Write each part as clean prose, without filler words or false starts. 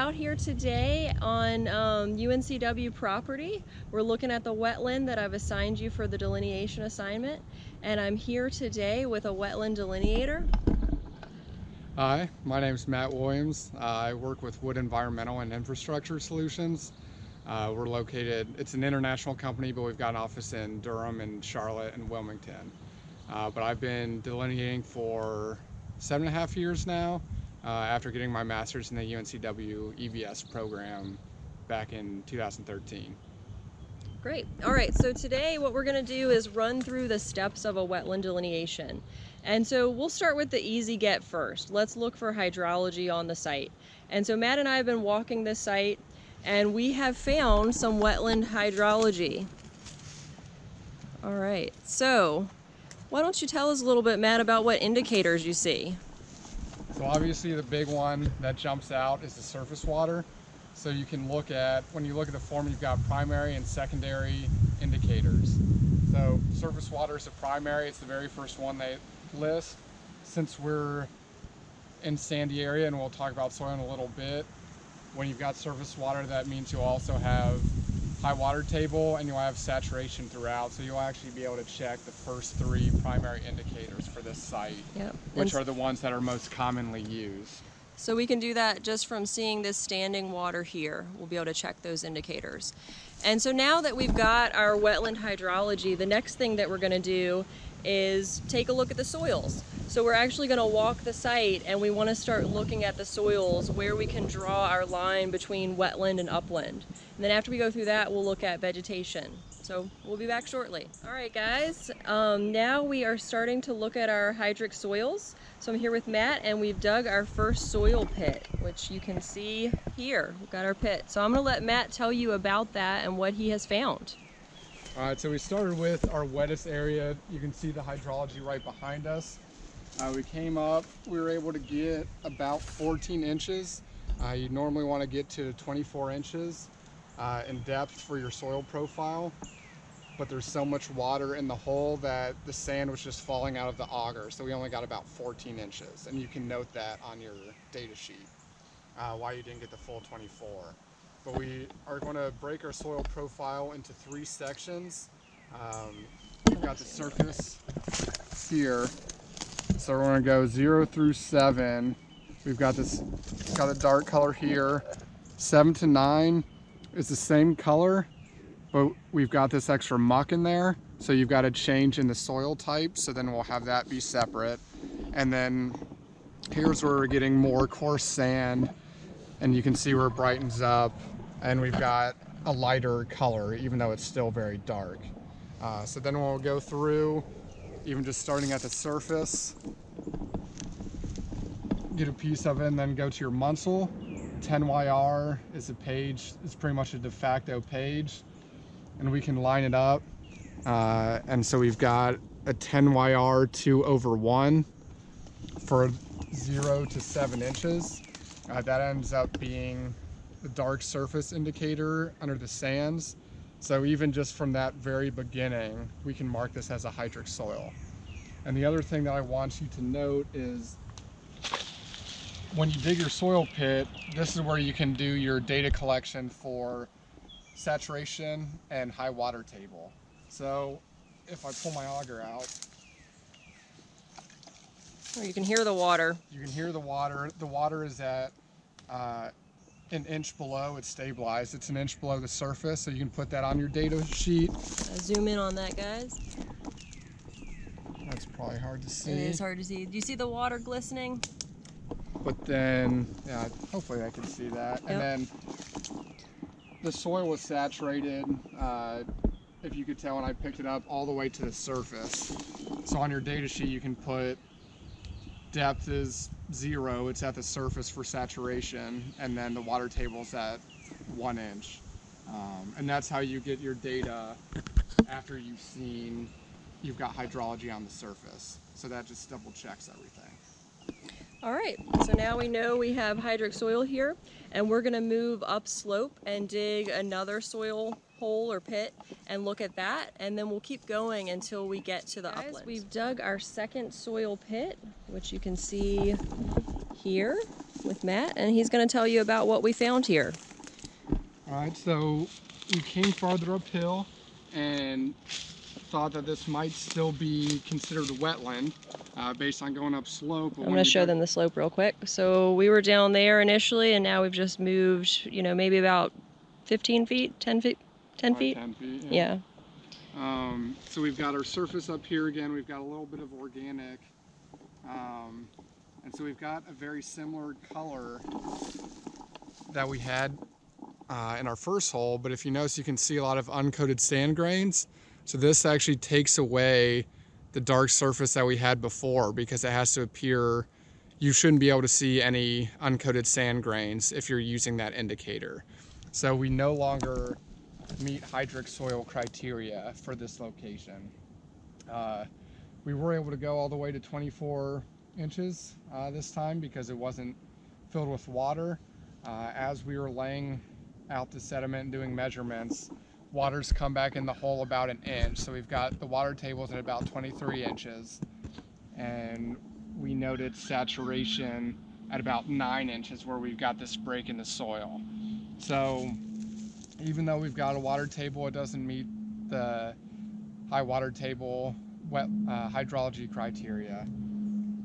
out here today on UNCW property. We're looking at the wetland that I've assigned you for the delineation assignment, and I'm here today with a wetland delineator. Hi, my name is Matt Williams. I work with Wood Environmental and Infrastructure Solutions. We're located, it's an international company, but we've got an office in Durham and Charlotte and Wilmington. But I've been delineating for 7.5 years now, after getting my master's in the UNCW EVS program back in 2013. Great. All right, so today what we're going to do is run through the steps of a wetland delineation. And so we'll start with the easy get first. Let's look for hydrology on the site. And so Matt and I have been walking this site, and we have found some wetland hydrology. All right, so why don't you tell us a little bit, Matt, about what indicators you see? So obviously the big one that jumps out is the surface water. So you can look at, when you look at the form, you've got primary and secondary indicators. So surface water is a primary, it's the very first one they list. Since we're in sandy area, and we'll talk about soil in a little bit, when you've got surface water, that means you'll also have high water table and you'll have saturation throughout. So you'll actually be able to check the first 3 primary indicators for this site, which are the ones that are most commonly used. So we can do that just from seeing this standing water here. We'll be able to check those indicators. And so now that we've got our wetland hydrology, the next thing that we're going to do is take a look at the soils. So we're actually going to walk the site, and we want to start looking at the soils where we can draw our line between wetland and upland. And then after we go through that, we'll look at vegetation. So we'll be back shortly. All right, guys, now we are starting to look at our hydric soils. So I'm here with Matt, and we've dug our first soil pit, which you can see here. We've got our pit. So I'm going to let Matt tell you about that and what he has found. All right, so we started with our wettest area. You can see the hydrology right behind us. We came up, we were able to get about 14 inches. You normally want to get to 24 inches in depth for your soil profile, but there's so much water in the hole that the sand was just falling out of the auger, so we only got about 14 inches, and you can note that on your data sheet, why you didn't get the full 24. But we are going to break our soil profile into 3 sections. We've got the surface here, so we're going to go 0 through 7. We've got this, got a dark color here. 7 to 9 is the same color, but we've got this extra muck in there, so you've got to change in the soil type, so then we'll have that be separate. And then here's where we're getting more coarse sand, and you can see where it brightens up, and we've got a lighter color, even though it's still very dark. So then we'll go through, even just starting at the surface, get a piece of it, and then go to your Munsell. 10YR is a page, it's pretty much a de facto page, and we can line it up. And so we've got a 10YR 2/1 for 0 to 7 inches. That ends up being the dark surface indicator under the sands. So even just from that very beginning, we can mark this as a hydric soil. And the other thing that I want you to note is when you dig your soil pit, this is where you can do your data collection for saturation and high water table. So if I pull my auger out, Oh, you can hear the water. you can hear the water. The water is at an inch below, it's stabilized. It's an inch below the surface, so you can put that on your data sheet. Zoom in on that, guys. That's probably hard to see. It is hard to see. Do you see the water glistening? But then, yeah, hopefully I can see that. Yep. And then the soil was saturated, if you could tell when I picked it up, all the way to the surface. So on your data sheet you can put depth is 0, it's at the surface for saturation, and then the water table's at 1 inch. And that's how you get your data after you've got hydrology on the surface. So that just double checks everything. All right, so now we know we have hydric soil here, and we're gonna move upslope and dig another soil hole or pit and look at that, and then we'll keep going until we get to the upland. We've dug our second soil pit, which you can see here. with Matt, and he's going to tell you about what we found here. All right, so we came farther uphill and thought that this might still be considered a wetland based on going up slope. I'm going to show them the slope real quick. So we were down there initially, and now we've just moved, you know, maybe about 15 feet, 10 feet, 10 feet. 10 feet, yeah. So we've got our surface up here again. We've got a little bit of organic. And so we've got a very similar color that we had in our first hole, but if you notice, you can see a lot of uncoated sand grains. So this actually takes away the dark surface that we had before, because it has to appear, you shouldn't be able to see any uncoated sand grains if you're using that indicator. So we no longer meet hydric soil criteria for this location. We were able to go all the way to 24 inches this time because it wasn't filled with water. As we were laying out the sediment and doing measurements, water's come back in the hole about an inch. So we've got the water tables at about 23 inches, and we noted saturation at about 9 inches where we've got this break in the soil. So even though we've got a water table, it doesn't meet the high water table hydrology criteria,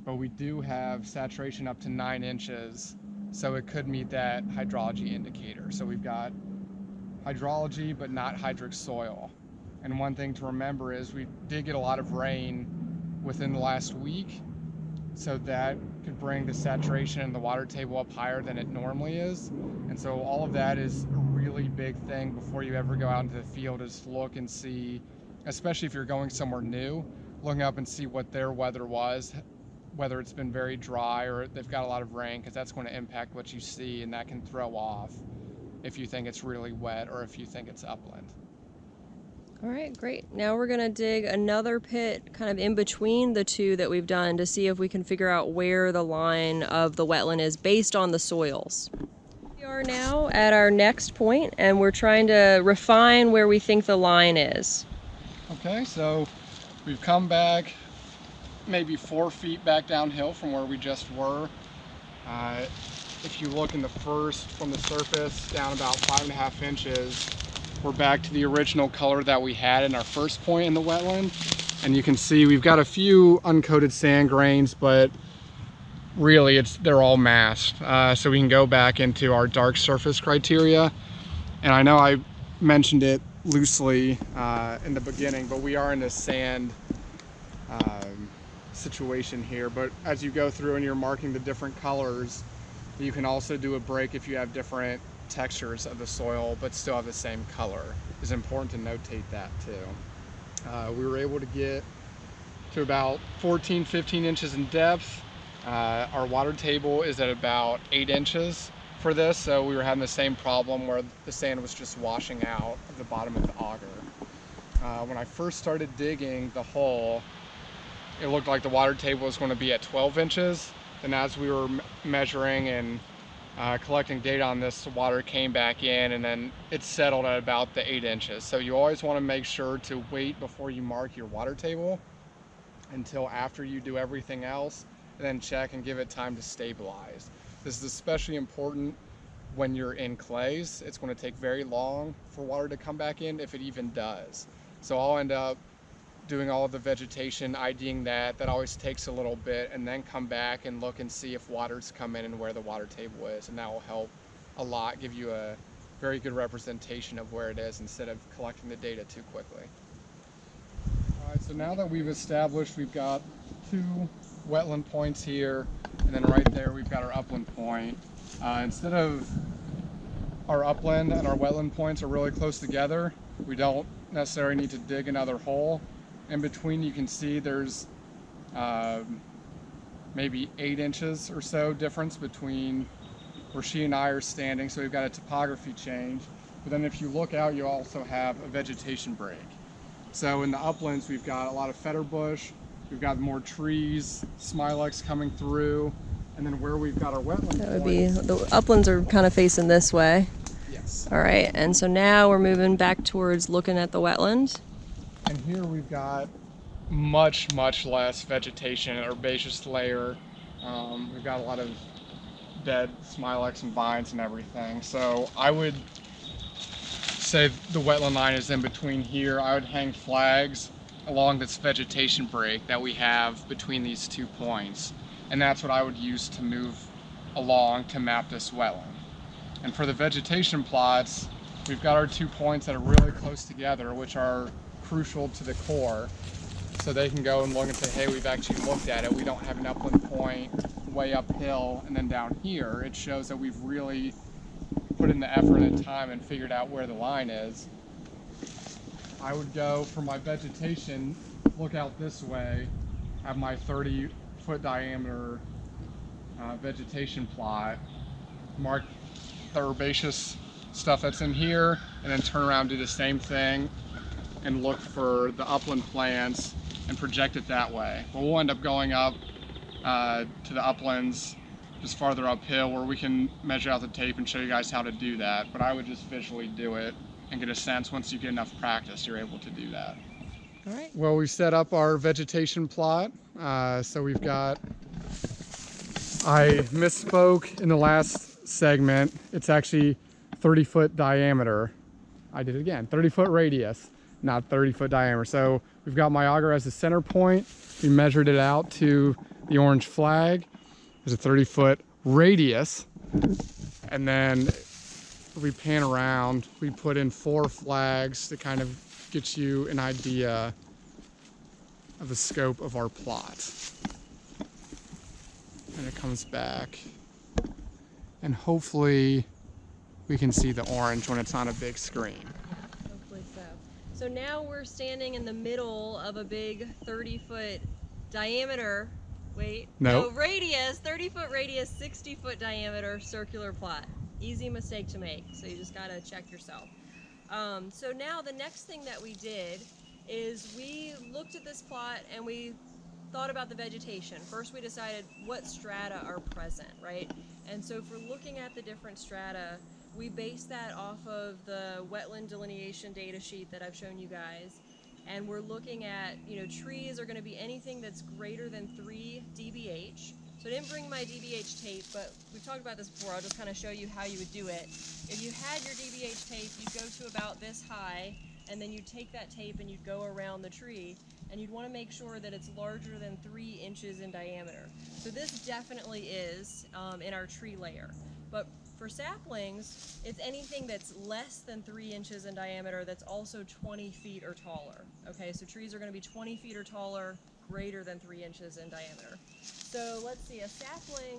but we do have saturation up to 9 inches, so it could meet that hydrology indicator. So we've got hydrology but not hydric soil. And one thing to remember is we did get a lot of rain within the last week, so that could bring the saturation in the water table up higher than it normally is. And so all of that is a really big thing before you ever go out into the field, is to look and see, especially if you're going somewhere new, looking up and see what their weather was, whether it's been very dry or they've got a lot of rain, because that's going to impact what you see, and that can throw off if you think it's really wet or if you think it's upland. All right, great. Now we're going to dig another pit kind of in between the two that we've done to see if we can figure out where the line of the wetland is based on the soils. We are now at our next point, and we're trying to refine where we think the line is. Okay, so we've come back maybe 4 feet back downhill from where we just were. If you look in the first, from the surface down about 5.5 inches, we're back to the original color that we had in our first point in the wetland. And you can see we've got a few uncoated sand grains, but really they're all masked. So we can go back into our dark surface criteria. And I know I mentioned it loosely in the beginning, but we are in this sand situation here. But as you go through and you're marking the different colors, you can also do a break if you have different textures of the soil but still have the same color. It's important to notate that too. We were able to get to about 14-15 inches in depth. Our water table is at about 8 inches for this, so we were having the same problem where the sand was just washing out of the bottom of the auger. When I first started digging the hole, it looked like the water table was going to be at 12 inches. And as we were measuring and collecting data on this, the water came back in, and then it settled at about the 8 inches. So you always want to make sure to wait before you mark your water table until after you do everything else, and then check and give it time to stabilize. This is especially important when you're in clays. It's going to take very long for water to come back in, if it even does. So I'll end up doing all of the vegetation, IDing that always takes a little bit, and then come back and look and see if water's come in and where the water table is, and that will help a lot, give you a very good representation of where it is instead of collecting the data too quickly. All right, so now that we've established we've got 2 wetland points here, and then right there we've got our upland point. Instead of our upland and our wetland points are really close together, we don't necessarily need to dig another hole. In between, you can see there's maybe 8 inches or so difference between where she and I are standing, so we've got a topography change. But then if you look out, you also have a vegetation break. So in the uplands, we've got a lot of feather bush, we've got more trees, smilex coming through, and then where we've got our wetland That would be, the uplands are kind of facing this way. Yes. All right, and so now we're moving back towards looking at the wetland. And here we've got much less vegetation, herbaceous layer. We've got a lot of dead smilex and vines and everything. So I would say the wetland line is in between here. I would hang flags along this vegetation break that we have between these 2 points. And that's what I would use to move along to map this wetland. And for the vegetation plots, we've got our 2 points that are really close together, which are crucial to the core. So they can go and look and say, hey, we've actually looked at it. We don't have an upland point way uphill and then down here. It shows that we've really put in the effort and time and figured out where the line is. I would go for my vegetation, look out this way, have my 30-foot diameter vegetation plot, mark the herbaceous stuff that's in here, and then turn around and do the same thing and look for the upland plants and project it that way. But we'll end up going up to the uplands just farther uphill where we can measure out the tape and show you guys how to do that. But I would just visually do it and get a sense. Once you get enough practice, you're able to do that. All right. Well, we've set up our vegetation plot. So we've got, I misspoke in the last segment. It's actually 30-foot diameter. I did it again, 30-foot radius, not 30-foot diameter. So we've got my auger as the center point. We measured it out to the orange flag. There's a 30-foot radius. And then we pan around, we put in 4 flags to kind of get you an idea of the scope of our plot. And it comes back. And hopefully we can see the orange when it's on a big screen. Hopefully so. So now we're standing in the middle of a big 30-foot diameter, radius, 30-foot radius, 60-foot diameter circular plot. Easy mistake to make, so you just gotta check yourself. So now the next thing that we did is we looked at this plot and we thought about the vegetation. First we decided what strata are present, right? And so for looking at the different strata, we based that off of the wetland delineation data sheet that I've shown you guys. And we're looking at, trees are going to be anything that's greater than 3 dBH. So I didn't bring my dBH tape, but we've talked about this before. I'll just kind of show you how you would do it. If you had your dBH tape, you'd go to about this high, and then you'd take that tape and you'd go around the tree, and you'd want to make sure that it's larger than 3 inches in diameter. So this definitely is in our tree layer. But for saplings, it's anything that's less than 3 inches in diameter that's also 20 feet or taller. Okay, so trees are going to be 20 feet or taller, greater than 3 inches in diameter. So let's see, a sapling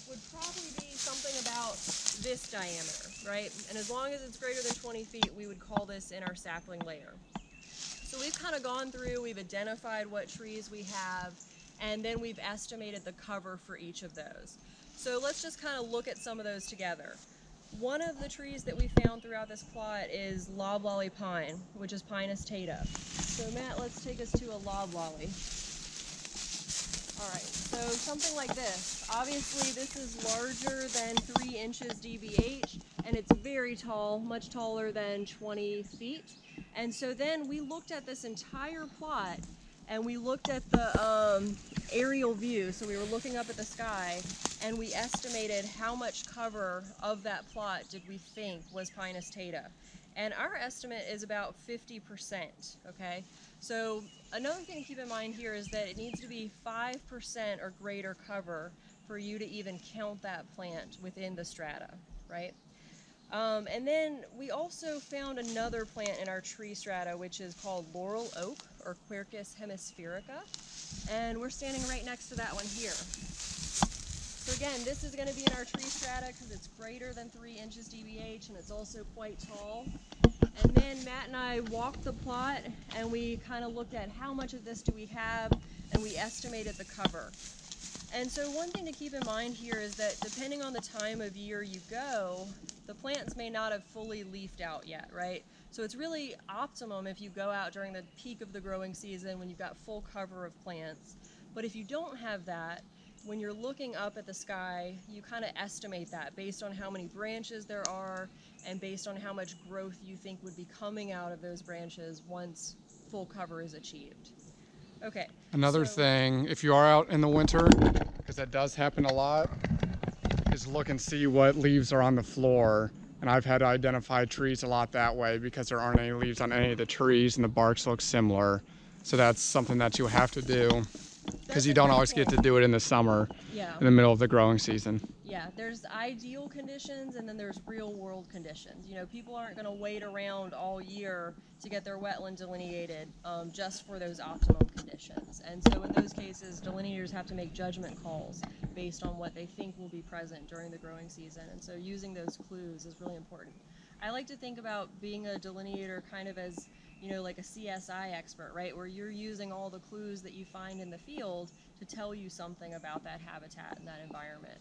would probably be something about this diameter, right? And as long as it's greater than 20 feet, we would call this in our sapling layer. So we've kind of gone through, we've identified what trees we have, and then we've estimated the cover for each of those. So let's just kind of look at some of those together. One of the trees that we found throughout this plot is loblolly pine, which is Pinus tata. So Matt, let's take us to a loblolly. All right, so something like this. Obviously this is larger than 3 inches dBH, and it's very tall, much taller than 20 feet. And so then we looked at this entire plot and we looked at the aerial view. So we were looking up at the sky and we estimated how much cover of that plot did we think was Pinus tata. And our estimate is about 50%, okay? So another thing to keep in mind here is that it needs to be 5% or greater cover for you to even count that plant within the strata, right? And then we also found another plant in our tree strata, which is called laurel oak, or Quercus hemispherica, and we're standing right next to that one here. So again, this is going to be in our tree strata because it's greater than 3 inches dBH and it's also quite tall. And then Matt and I walked the plot and we kind of looked at how much of this do we have, and we estimated the cover. And so one thing to keep in mind here is that depending on the time of year you go, the plants may not have fully leafed out yet, right? So it's really optimum if you go out during the peak of the growing season when you've got full cover of plants. But if you don't have that, when you're looking up at the sky, you kind of estimate that based on how many branches there are and based on how much growth you think would be coming out of those branches once full cover is achieved. Okay. Another thing, if you are out in the winter, because that does happen a lot, is look and see what leaves are on the floor. And I've had to identify trees a lot that way because there aren't any leaves on any of the trees and the barks look similar. So that's something that you have to do because you don't always get to do it in the summer, in the middle of the growing season. Yeah, there's ideal conditions and then there's real world conditions. You know, people aren't going to wait around all year to get their wetland delineated just for those optimum conditions. And so in those cases, delineators have to make judgment calls based on what they think will be present during the growing season. And so using those clues is really important. I like to think about being a delineator kind of as, you know, like a CSI expert, right? Where you're using all the clues that you find in the field to tell you something about that habitat and that environment.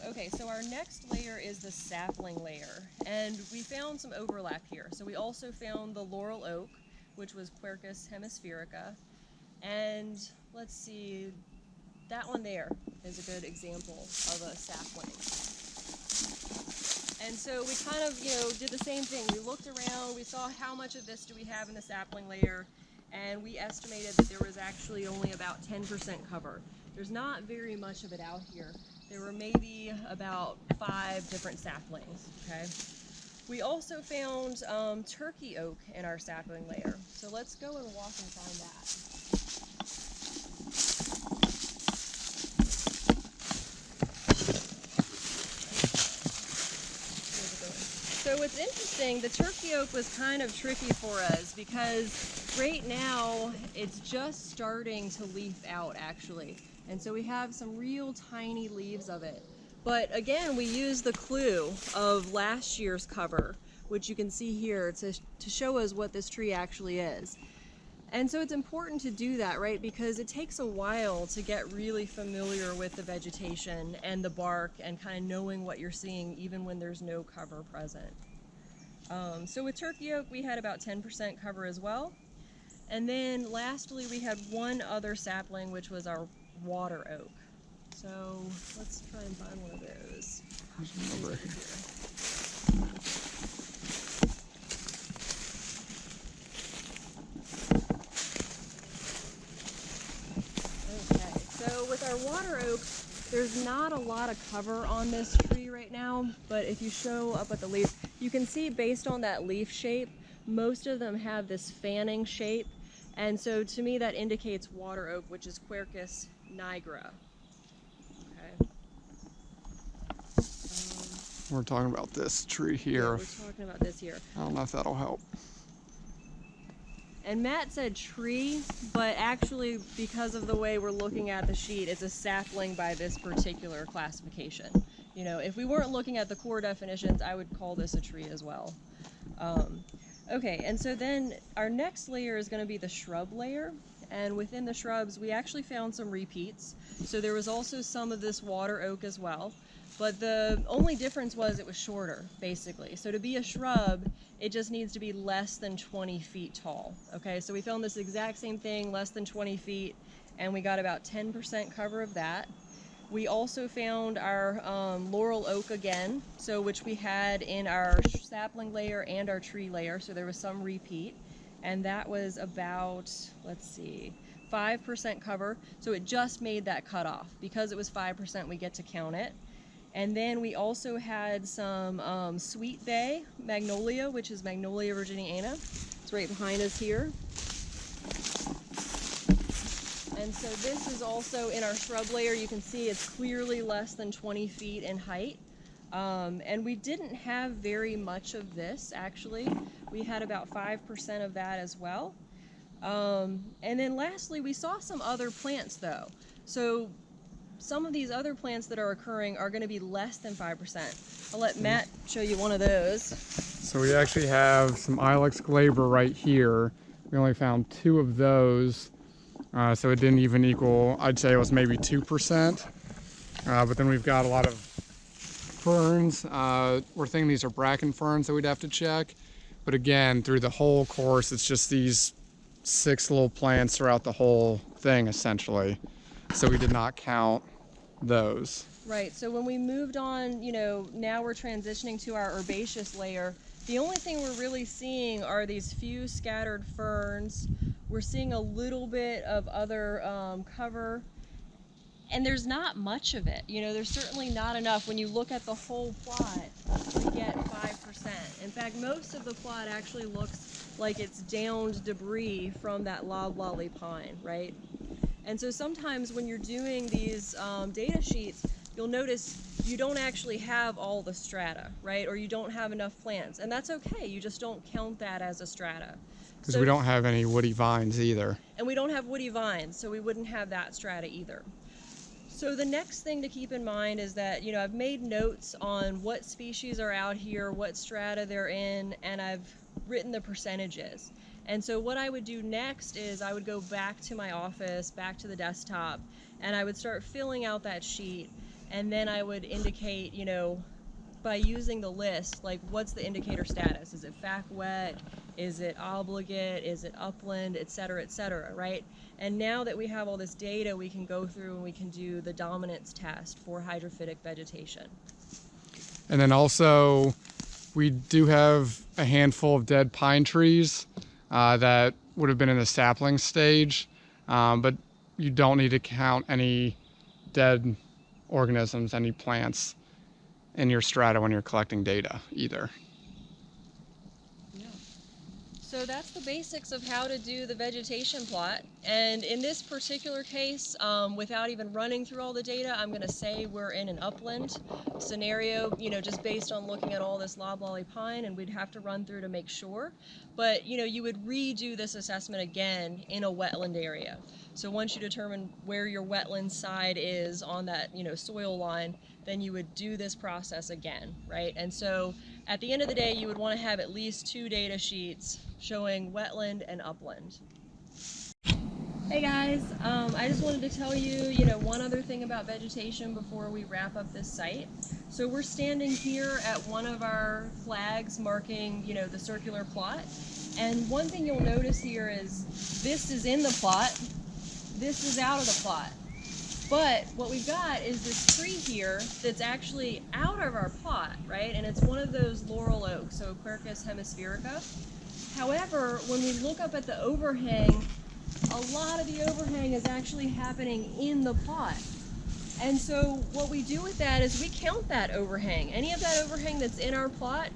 Okay, so our next layer is the sapling layer, and we found some overlap here. So we also found the laurel oak, which was Quercus hemispherica, and let's see, that one there is a good example of a sapling. And so we kind of, you know, did the same thing. We looked around, we saw how much of this do we have in the sapling layer, and we estimated that there was actually only about 10% cover. There's not very much of it out here. There were maybe about 5 different saplings, okay? We also found turkey oak in our sapling layer. So let's go and walk and find that. So what's interesting, the turkey oak was kind of tricky for us because right now it's just starting to leaf out actually. And so we have some real tiny leaves of it. But again, we use the clue of last year's cover, which you can see here to show us what this tree actually is. And so it's important to do that, right? Because it takes a while to get really familiar with the vegetation and the bark and kind of knowing what you're seeing even when there's no cover present. So with turkey oak, we had about 10% cover as well. And then lastly, we had one other sapling, which was our water oak. So let's try and find one of those. Over here. Okay, so with our water oak, there's not a lot of cover on this tree right now, but if you show up at the leaves, you can see based on that leaf shape, most of them have this fanning shape. And so to me that indicates water oak, which is Quercus nigra. Okay. We're talking about this tree here. Yeah, we're talking about this here. I don't know if that'll help. And Matt said tree, but actually because of the way we're looking at the sheet, it's a sapling by this particular classification. You know, if we weren't looking at the core definitions, I would call this a tree as well. Okay, and so then our next layer is going to be the shrub layer, and within the shrubs we actually found some repeats. So there was also some of this water oak as well, but the only difference was it was shorter, basically. So to be a shrub, it just needs to be less than 20 feet tall. Okay, so we found this exact same thing, less than 20 feet, and we got about 10% cover of that. We also found our laurel oak again, so which we had in our sapling layer and our tree layer, so there was some repeat, and that was about, let's see, 5% cover, so it just made that cutoff. Because it was 5%, we get to count it. And then we also had some sweet bay magnolia, which is Magnolia virginiana. It's right behind us here. And so this is also in our shrub layer. You can see it's clearly less than 20 feet in height. And we didn't have very much of this, actually. We had about 5% of that as well. And then lastly, we saw some other plants though. So some of these other plants that are occurring are going to be less than 5%. I'll let Matt show you one of those. So we actually have some Ilex glaber right here. We only found 2 of those. So it didn't even equal, I'd say it was maybe 2%. But then we've got a lot of ferns. We're thinking these are bracken ferns that we'd have to check. But again, through the whole course, it's just these 6 little plants throughout the whole thing, essentially. So we did not count those. Right, so when we moved on, you know, now we're transitioning to our herbaceous layer. The only thing we're really seeing are these few scattered ferns. We're seeing a little bit of other cover. And there's not much of it. You know, there's certainly not enough when you look at the whole plot to get 5%. In fact, most of the plot actually looks like it's downed debris from that loblolly pine, right? And so sometimes when you're doing these data sheets, you'll notice you don't actually have all the strata, right? Or you don't have enough plants. And that's okay, you just don't count that as a strata. Because we don't have any woody vines either. And we don't have woody vines, so we wouldn't have that strata either. So the next thing to keep in mind is that, you know, I've made notes on what species are out here, what strata they're in, and I've written the percentages. And so what I would do next is I would go back to my office, back to the desktop, and I would start filling out that sheet, and then I would indicate, you know, by using the list, like what's the indicator status? Is it FAC wet? Is it obligate? Is it upland, et cetera, right? And now that we have all this data, we can go through and we can do the dominance test for hydrophytic vegetation. And then also, we do have a handful of dead pine trees that would have been in the sapling stage, but you don't need to count any dead organisms, any plants in your strata when you're collecting data either. Yeah. So that's the basics of how to do the vegetation plot. And in this particular case, without even running through all the data, I'm going to say we're in an upland scenario, you know, just based on looking at all this loblolly pine, and we'd have to run through to make sure. But, you know, you would redo this assessment again in a wetland area. So once you determine where your wetland side is on that, you know, soil line, then you would do this process again, right? And so at the end of the day, you would want to have at least 2 data sheets showing wetland and upland. Hey guys, I just wanted to tell you, one other thing about vegetation before we wrap up this site. So we're standing here at one of our flags marking, the circular plot. And one thing you'll notice here is this is in the plot, this is out of the plot. But what we've got is this tree here that's actually out of our plot, right? And it's one of those laurel oaks, so Quercus hemispherica. However, when we look up at the overhang, a lot of the overhang is actually happening in the plot. And so what we do with that is we count that overhang. Any of that overhang that's in our plot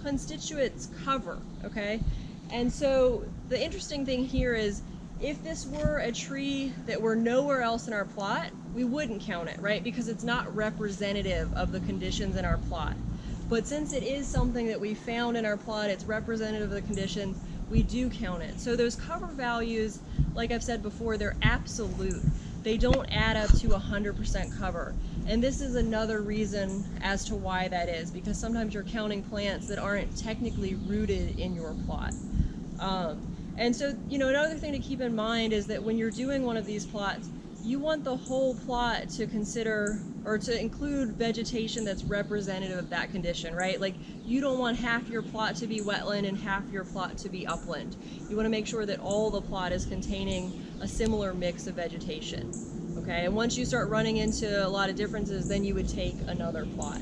constitutes cover, okay? And so the interesting thing here is if this were a tree that were nowhere else in our plot, we wouldn't count it, right? Because it's not representative of the conditions in our plot. But since it is something that we found in our plot, it's representative of the condition, we do count it. So those cover values, like I've said before, they're absolute. They don't add up to 100% cover. And this is another reason as to why that is, because sometimes you're counting plants that aren't technically rooted in your plot. And so, another thing to keep in mind is that when you're doing one of these plots, you want the whole plot to consider or to include vegetation that's representative of that condition, right? Like, you don't want half your plot to be wetland and half your plot to be upland. You want to make sure that all the plot is containing a similar mix of vegetation, okay? And once you start running into a lot of differences, then you would take another plot.